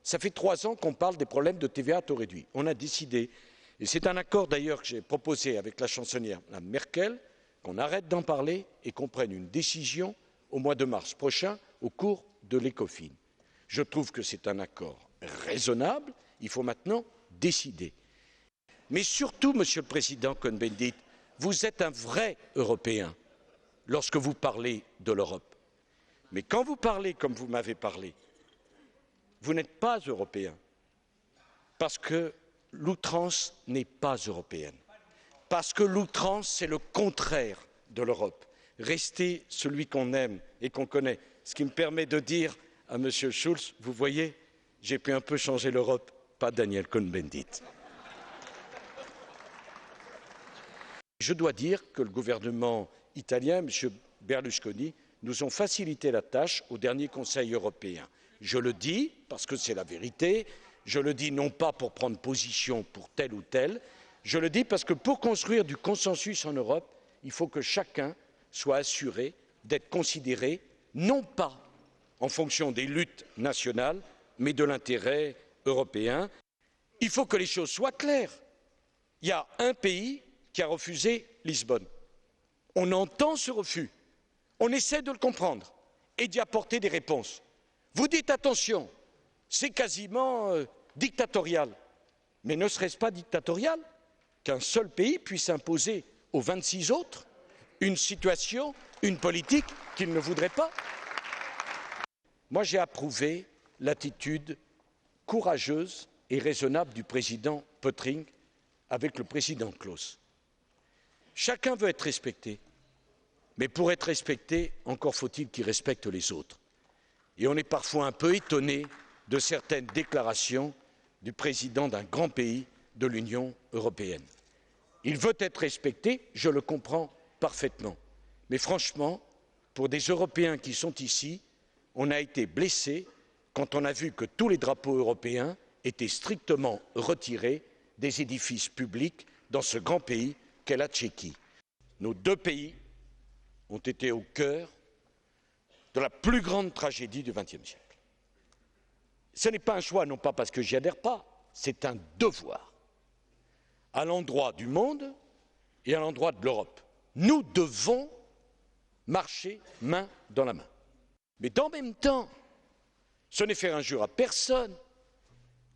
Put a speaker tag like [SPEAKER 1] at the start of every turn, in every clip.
[SPEAKER 1] Ça fait 3 ans qu'on parle des problèmes de TVA à taux réduit. On a décidé, et c'est un accord d'ailleurs que j'ai proposé avec la chancelière Mme Merkel, qu'on arrête d'en parler et qu'on prenne une décision au mois de mars prochain au cours de l'ECOFIN. Je trouve que c'est un accord raisonnable, il faut maintenant décider. Mais surtout, Monsieur le Président Cohn-Bendit, vous êtes un vrai Européen lorsque vous parlez de l'Europe. Mais quand vous parlez comme vous m'avez parlé, vous n'êtes pas européen, parce que l'outrance n'est pas européenne, parce que l'outrance, c'est le contraire de l'Europe. Restez celui qu'on aime et qu'on connaît. Ce qui me permet de dire à M. Schulz, vous voyez, j'ai pu un peu changer l'Europe, pas Daniel Cohn-Bendit. Je dois dire que le gouvernement italien, M. Berlusconi, nous ont facilité la tâche au dernier Conseil européen. Je le dis parce que c'est la vérité, je le dis non pas pour prendre position pour tel ou tel, je le dis parce que pour construire du consensus en Europe, il faut que chacun soit assuré d'être considéré non pas en fonction des luttes nationales, mais de l'intérêt européen. Il faut que les choses soient claires. Il y a un pays qui a refusé Lisbonne. On entend ce refus, on essaie de le comprendre et d'y apporter des réponses. Vous dites attention, c'est quasiment dictatorial. Mais ne serait-ce pas dictatorial qu'un seul pays puisse imposer aux 26 autres une situation, une politique qu'il ne voudrait pas? Moi, j'ai approuvé l'attitude courageuse et raisonnable du président Pöttering avec le président Klaus. Chacun veut être respecté, mais pour être respecté, encore faut-il qu'il respecte les autres. Et on est parfois un peu étonné de certaines déclarations du président d'un grand pays de l'Union européenne. Il veut être respecté, je le comprends parfaitement. Mais franchement, pour des Européens qui sont ici, on a été blessés quand on a vu que tous les drapeaux européens étaient strictement retirés des édifices publics dans ce grand pays qu'est la Tchéquie. Nos deux pays ont été au cœur de la plus grande tragédie du XXe siècle. Ce n'est pas un choix, non pas parce que j'y adhère pas, c'est un devoir à l'endroit du monde et à l'endroit de l'Europe. Nous devons marcher main dans la main. Mais dans le même temps, ce n'est faire injure à personne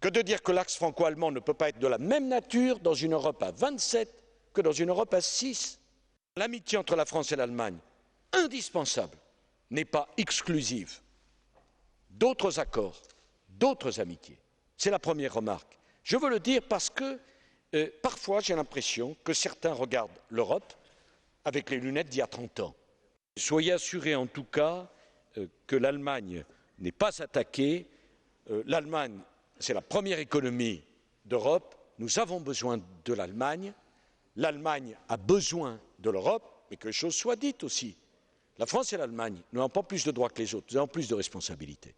[SPEAKER 1] que de dire que l'axe franco-allemand ne peut pas être de la même nature dans une Europe à 27 que dans une Europe à 6. L'amitié entre la France et l'Allemagne, indispensable, n'est pas exclusive d'autres accords, d'autres amitiés. C'est la première remarque. Je veux le dire parce que parfois j'ai l'impression que certains regardent l'Europe avec les lunettes d'il y a 30 ans. Soyez assurés en tout cas que l'Allemagne n'est pas attaquée. L'Allemagne, c'est la première économie d'Europe. Nous avons besoin de l'Allemagne. L'Allemagne a besoin de l'Europe, mais que les choses soient dites aussi. La France et l'Allemagne n'ont pas plus de droits que les autres, nous avons plus de responsabilités.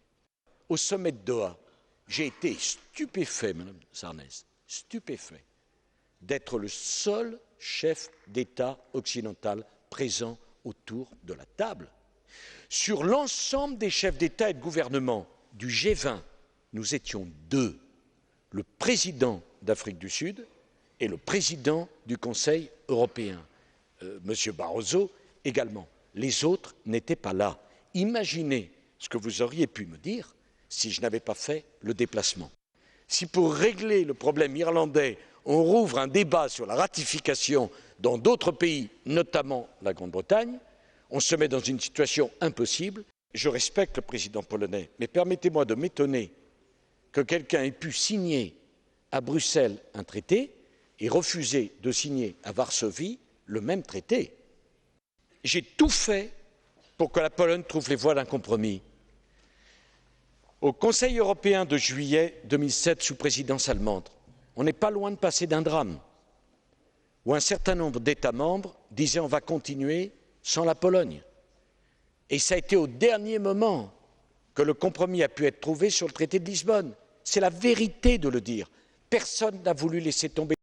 [SPEAKER 1] Au sommet de Doha, j'ai été stupéfait, Madame Sarnez, stupéfait d'être le seul chef d'État occidental présent autour de la table. Sur l'ensemble des chefs d'État et de gouvernement du G20, nous étions deux, le président d'Afrique du Sud et le président du Conseil européen, M. Barroso également. Les autres n'étaient pas là. Imaginez ce que vous auriez pu me dire si je n'avais pas fait le déplacement. Si pour régler le problème irlandais, on rouvre un débat sur la ratification dans d'autres pays, notamment la Grande-Bretagne, on se met dans une situation impossible. Je respecte le président polonais, mais permettez-moi de m'étonner que quelqu'un ait pu signer à Bruxelles un traité et refuser de signer à Varsovie le même traité. J'ai tout fait pour que la Pologne trouve les voies d'un compromis. Au Conseil européen de juillet 2007, sous présidence allemande, on n'est pas loin de passer d'un drame, où un certain nombre d'États membres disaient on va continuer sans la Pologne. Et ça a été au dernier moment que le compromis a pu être trouvé sur le traité de Lisbonne. C'est la vérité de le dire. Personne n'a voulu laisser tomber